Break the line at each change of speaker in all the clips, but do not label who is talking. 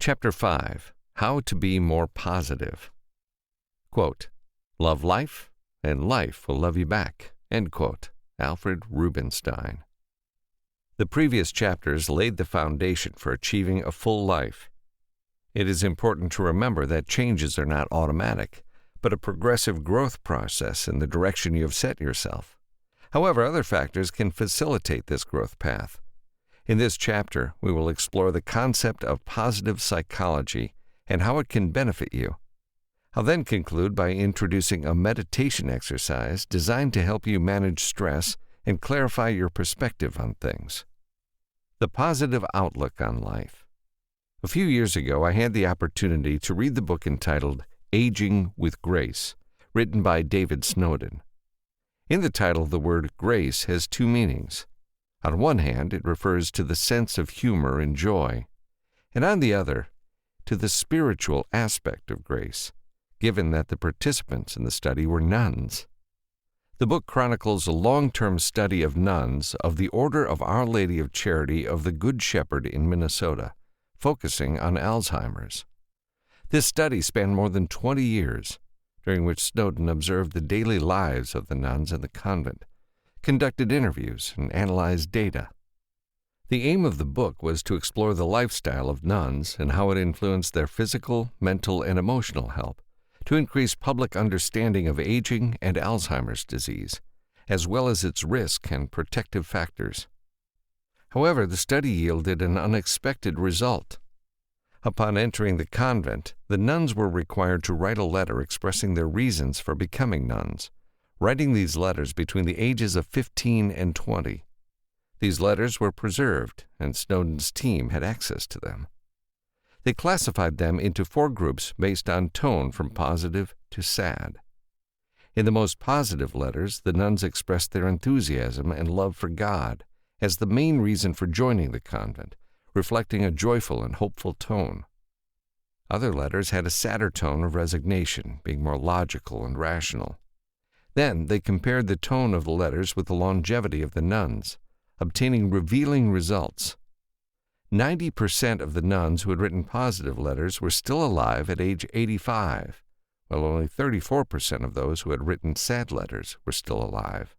Chapter 5. How to be more positive. Quote, "Love life, and life will love you back." End quote. Alfred Rubinstein. The previous chapters laid the foundation for achieving a full life. It is important to remember that changes are not automatic, but a progressive growth process in the direction you have set yourself. However, other factors can facilitate this growth path. In this chapter, we will explore the concept of positive psychology and how it can benefit you. I'll then conclude by introducing a meditation exercise designed to help you manage stress and clarify your perspective on things. The positive outlook on life. A few years ago, I had the opportunity to read the book entitled Aging with Grace, written by David Snowden. In the title, the word grace has two meanings. On one hand, it refers to the sense of humor and joy, and on the other, to the spiritual aspect of grace, given that the participants in the study were nuns. The book chronicles a long-term study of nuns of the Order of Our Lady of Charity of the Good Shepherd in Minnesota, focusing on Alzheimer's. This study spanned more than 20 years, during which Snowden observed the daily lives of the nuns in the convent, conducted interviews, and analyzed data. The aim of the book was to explore the lifestyle of nuns and how it influenced their physical, mental, and emotional health, to increase public understanding of aging and Alzheimer's disease, as well as its risk and protective factors. However, the study yielded an unexpected result. Upon entering the convent, the nuns were required to write a letter expressing their reasons for becoming nuns, writing these letters between the ages of 15 and 20. These letters were preserved, and Snowden's team had access to them. They classified them into 4 groups based on tone from positive to sad. In the most positive letters, the nuns expressed their enthusiasm and love for God as the main reason for joining the convent, reflecting a joyful and hopeful tone. Other letters had a sadder tone of resignation, being more logical and rational. Then they compared the tone of the letters with the longevity of the nuns, obtaining revealing results. 90% of the nuns who had written positive letters were still alive at age 85, while only 34% of those who had written sad letters were still alive.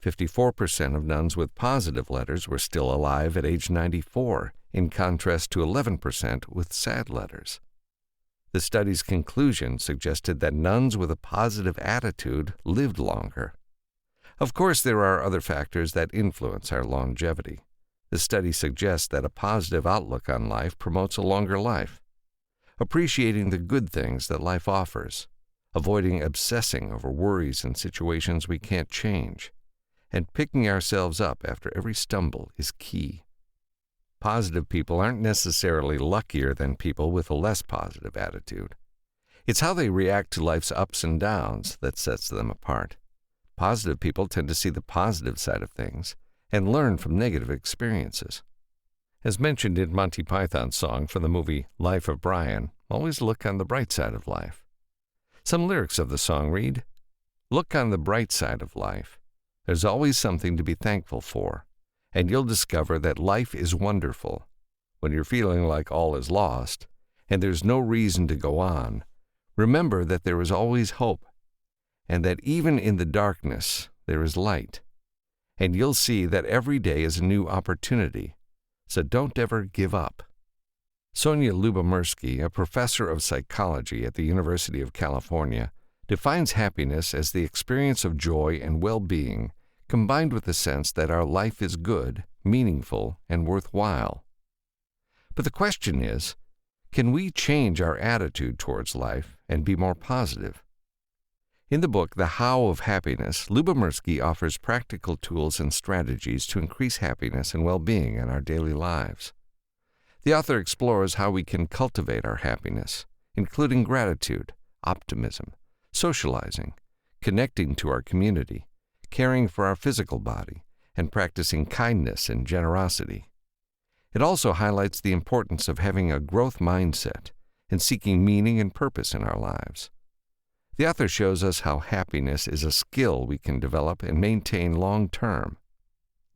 54% of nuns with positive letters were still alive at age 94, in contrast to 11% with sad letters. The study's conclusion suggested that nuns with a positive attitude lived longer. Of course, there are other factors that influence our longevity. The study suggests that a positive outlook on life promotes a longer life. Appreciating the good things that life offers, avoiding obsessing over worries and situations we can't change, and picking ourselves up after every stumble is key. Positive people aren't necessarily luckier than people with a less positive attitude. It's how they react to life's ups and downs that sets them apart. Positive people tend to see the positive side of things and learn from negative experiences. As mentioned in Monty Python's song from the movie Life of Brian, always look on the bright side of life. Some lyrics of the song read, "Look on the bright side of life. There's always something to be thankful for, and you'll discover that life is wonderful. When you're feeling like all is lost, and there's no reason to go on, remember that there is always hope, and that even in the darkness there is light. And you'll see that every day is a new opportunity, so don't ever give up." Sonia Lyubomirsky, a professor of psychology at the University of California, defines happiness as the experience of joy and well-being combined with the sense that our life is good, meaningful, and worthwhile. But the question is, can we change our attitude towards life and be more positive? In the book, The How of Happiness, Lyubomirsky offers practical tools and strategies to increase happiness and well-being in our daily lives. The author explores how we can cultivate our happiness, including gratitude, optimism, socializing, connecting to our community, caring for our physical body, and practicing kindness and generosity. It also highlights the importance of having a growth mindset and seeking meaning and purpose in our lives. The author shows us how happiness is a skill we can develop and maintain long-term.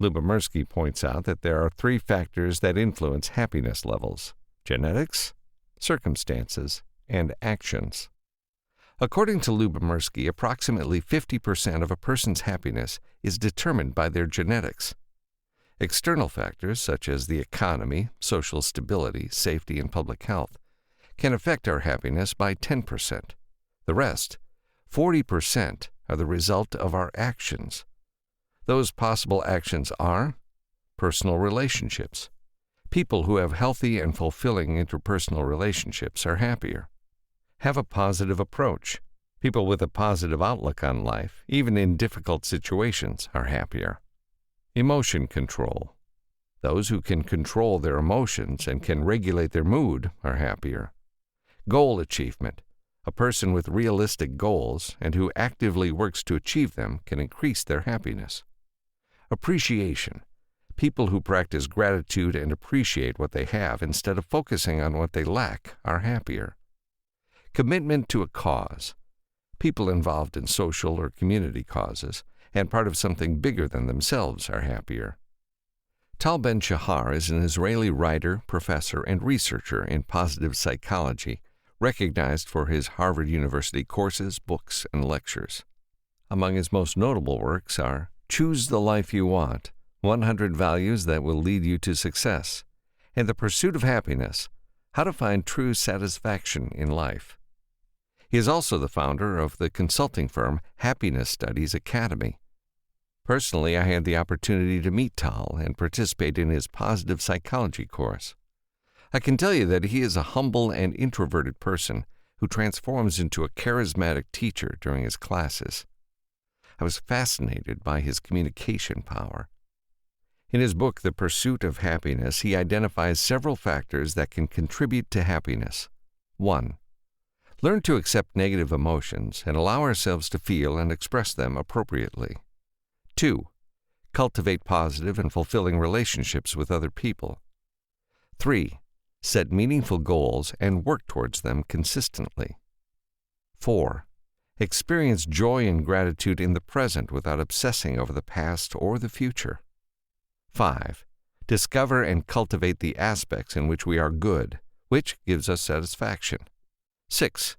Lyubomirsky points out that there are 3 factors that influence happiness levels: genetics, circumstances, and actions. According to Lubomirsky, approximately 50% of a person's happiness is determined by their genetics. External factors such as the economy, social stability, safety, and public health can affect our happiness by 10%. The rest, 40%, are the result of our actions. Those possible actions are personal relationships. People who have healthy and fulfilling interpersonal relationships are happier. Have a positive approach. People with a positive outlook on life, even in difficult situations, are happier. Emotion control. Those who can control their emotions and can regulate their mood are happier. Goal achievement. A person with realistic goals and who actively works to achieve them can increase their happiness. Appreciation. People who practice gratitude and appreciate what they have instead of focusing on what they lack are happier. Commitment to a cause. People involved in social or community causes and part of something bigger than themselves are happier. Tal Ben-Shahar is an Israeli writer, professor, and researcher in positive psychology, recognized for his Harvard University courses, books, and lectures. Among his most notable works are Choose the Life You Want, 100 Values That Will Lead You to Success, and The Pursuit of Happiness, How to Find True Satisfaction in Life. He is also the founder of the consulting firm Happiness Studies Academy. Personally, I had the opportunity to meet Tal and participate in his positive psychology course. I can tell you that he is a humble and introverted person who transforms into a charismatic teacher during his classes. I was fascinated by his communication power. In his book, The Pursuit of Happiness, he identifies several factors that can contribute to happiness. 1. Learn to accept negative emotions and allow ourselves to feel and express them appropriately. 2. Cultivate positive and fulfilling relationships with other people. 3. Set meaningful goals and work towards them consistently. 4. Experience joy and gratitude in the present without obsessing over the past or the future. 5. Discover and cultivate the aspects in which we are good, which gives us satisfaction. 6.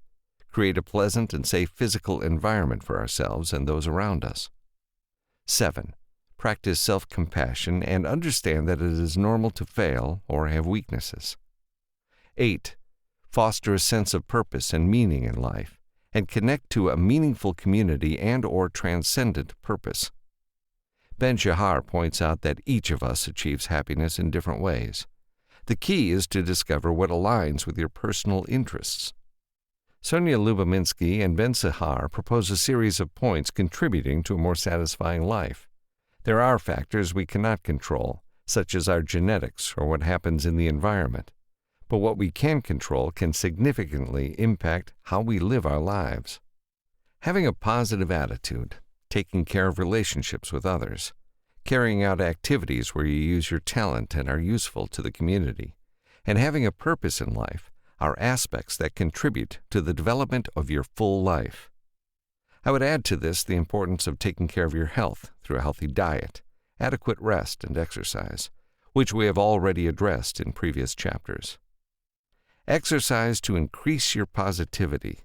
Create a pleasant and safe physical environment for ourselves and those around us. 7. Practice self-compassion and understand that it is normal to fail or have weaknesses. 8. Foster a sense of purpose and meaning in life, and connect to a meaningful community and/or transcendent purpose. Ben-Shahar points out that each of us achieves happiness in different ways. The key is to discover what aligns with your personal interests. Sonia Lubomirsky and Ben-Shahar propose a series of points contributing to a more satisfying life. There are factors we cannot control, such as our genetics or what happens in the environment. But what we can control can significantly impact how we live our lives. Having a positive attitude, taking care of relationships with others, carrying out activities where you use your talent and are useful to the community, and having a purpose in life are aspects that contribute to the development of your full life. I would add to this the importance of taking care of your health through a healthy diet, adequate rest, and exercise, which we have already addressed in previous chapters. Exercise to increase your positivity.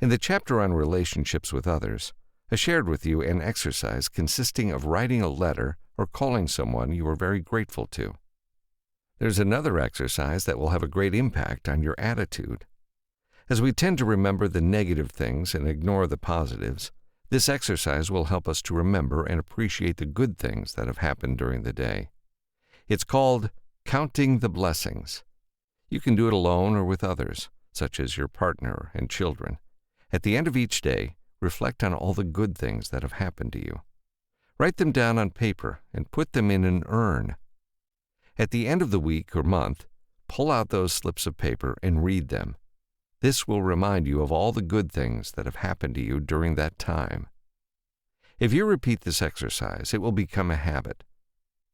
In the chapter on relationships with others, I shared with you an exercise consisting of writing a letter or calling someone you are very grateful to. There's another exercise that will have a great impact on your attitude. As we tend to remember the negative things and ignore the positives, this exercise will help us to remember and appreciate the good things that have happened during the day. It's called Counting the Blessings. You can do it alone or with others, such as your partner and children. At the end of each day, reflect on all the good things that have happened to you. Write them down on paper and put them in an urn. At the end of the week or month, pull out those slips of paper and read them. This will remind you of all the good things that have happened to you during that time. If you repeat this exercise, it will become a habit.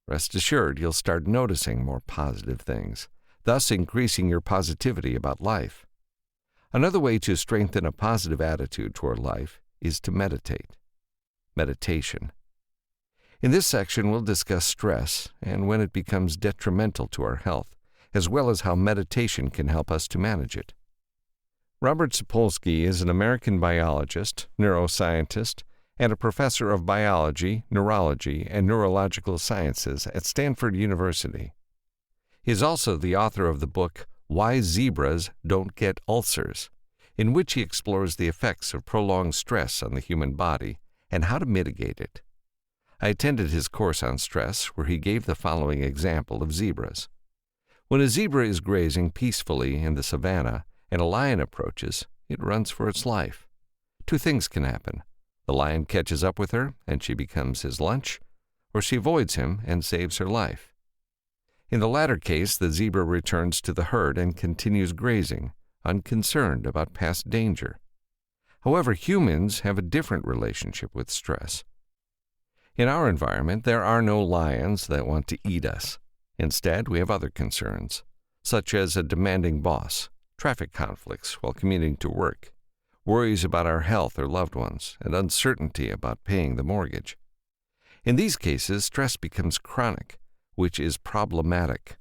Rest assured, you'll start noticing more positive things, thus increasing your positivity about life. Another way to strengthen a positive attitude toward life is to meditate. Meditation. In this section, we'll discuss stress and when it becomes detrimental to our health, as well as how meditation can help us to manage it. Robert Sapolsky is an American biologist, neuroscientist, and a professor of biology, neurology, and neurological sciences at Stanford University. He is also the author of the book Why Zebras Don't Get Ulcers, in which he explores the effects of prolonged stress on the human body and how to mitigate it. I attended his course on stress, where he gave the following example of zebras. When a zebra is grazing peacefully in the savannah and a lion approaches, it runs for its life. Two things can happen. The lion catches up with her and she becomes his lunch, or she avoids him and saves her life. In the latter case, the zebra returns to the herd and continues grazing, unconcerned about past danger. However, humans have a different relationship with stress. In our environment, there are no lions that want to eat us. Instead, we have other concerns, such as a demanding boss, traffic conflicts while commuting to work, worries about our health or loved ones, and uncertainty about paying the mortgage. In these cases, stress becomes chronic, which is problematic.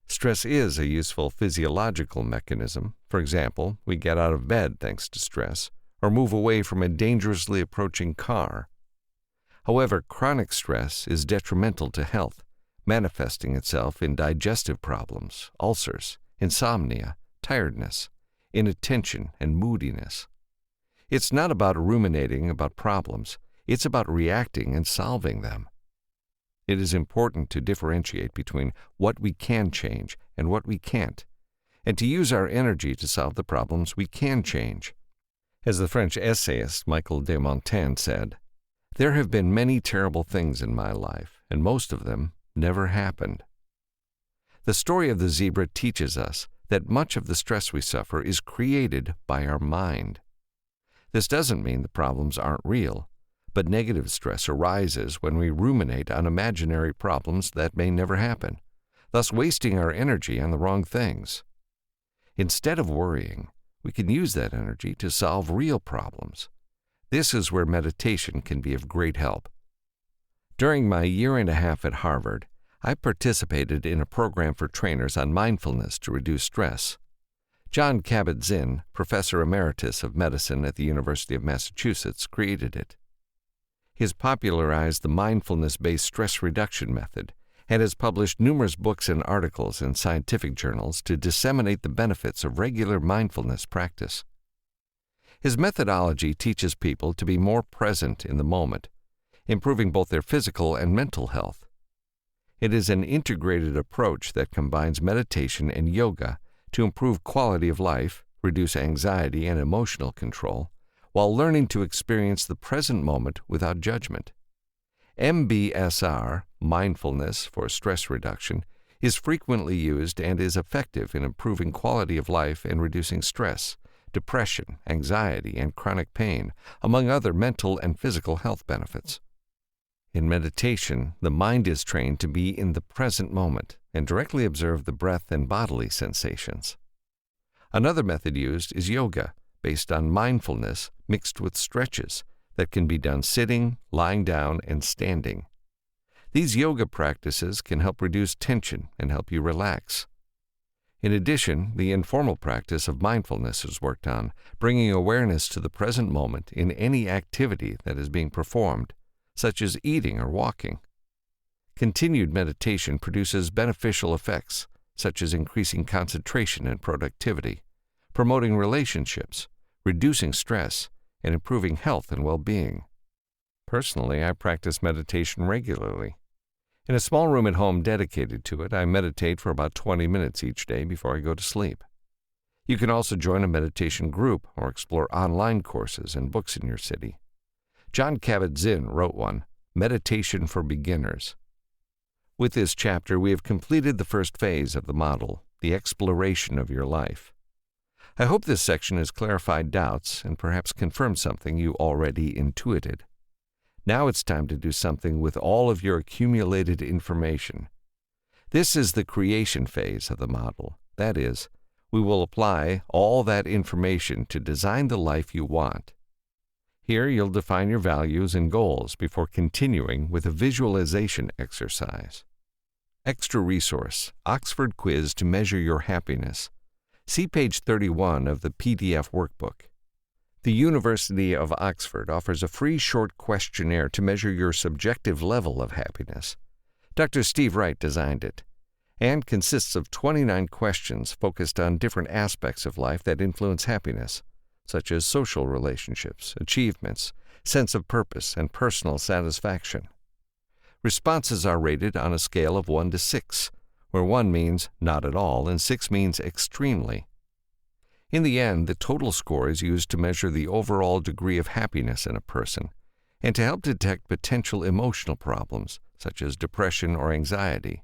Stress is a useful physiological mechanism. For example, we get out of bed thanks to stress, or move away from a dangerously approaching car. However, chronic stress is detrimental to health, manifesting itself in digestive problems, ulcers, insomnia, tiredness, inattention, and moodiness. It's not about ruminating about problems, it's about reacting and solving them. It is important to differentiate between what we can change and what we can't, and to use our energy to solve the problems we can change. As the French essayist Michel de Montaigne said, "There have been many terrible things in my life, and most of them never happened." The story of the zebra teaches us that much of the stress we suffer is created by our mind. This doesn't mean the problems aren't real, but negative stress arises when we ruminate on imaginary problems that may never happen, thus wasting our energy on the wrong things. Instead of worrying, we can use that energy to solve real problems. This is where meditation can be of great help. During my year and a half at Harvard, I participated in a program for trainers on mindfulness to reduce stress. Jon Kabat-Zinn, Professor Emeritus of Medicine at the University of Massachusetts, created it. He has popularized the mindfulness-based stress reduction method and has published numerous books and articles in scientific journals to disseminate the benefits of regular mindfulness practice. His methodology teaches people to be more present in the moment, improving both their physical and mental health. It is an integrated approach that combines meditation and yoga to improve quality of life, reduce anxiety and emotional control, while learning to experience the present moment without judgment. MBSR, mindfulness for stress reduction, is frequently used and is effective in improving quality of life and reducing stress, depression, anxiety, and chronic pain, among other mental and physical health benefits. In meditation, the mind is trained to be in the present moment and directly observe the breath and bodily sensations. Another method used is yoga, based on mindfulness mixed with stretches that can be done sitting, lying down, and standing. These yoga practices can help reduce tension and help you relax. In addition, the informal practice of mindfulness is worked on, bringing awareness to the present moment in any activity that is being performed, such as eating or walking. Continued meditation produces beneficial effects, such as increasing concentration and productivity, promoting relationships, reducing stress, and improving health and well-being. Personally, I practice meditation regularly. In a small room at home dedicated to it, I meditate for about 20 minutes each day before I go to sleep. You can also join a meditation group or explore online courses and books in your city. Jon Kabat-Zinn wrote one, Meditation for Beginners. With this chapter, we have completed the first phase of the model, the exploration of your life. I hope this section has clarified doubts and perhaps confirmed something you already intuited. Now it's time to do something with all of your accumulated information. This is the creation phase of the model. That is, we will apply all that information to design the life you want. Here you'll define your values and goals before continuing with a visualization exercise. Extra resource, Oxford Quiz to measure your happiness. See page 31 of the PDF workbook. The University of Oxford offers a free short questionnaire to measure your subjective level of happiness. Dr. Steve Wright designed it, and consists of 29 questions focused on different aspects of life that influence happiness, such as social relationships, achievements, sense of purpose, and personal satisfaction. Responses are rated on a scale of 1 to 6, where 1 means not at all and 6 means extremely. In the end, the total score is used to measure the overall degree of happiness in a person and to help detect potential emotional problems, such as depression or anxiety.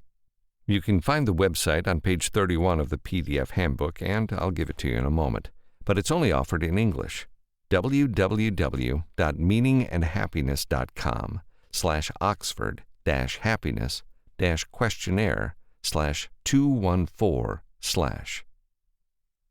You can find the website on page 31 of the PDF handbook, and I'll give it to you in a moment, but it's only offered in English. www.meaningandhappiness.com/Oxford-happiness-questionnaire/214/.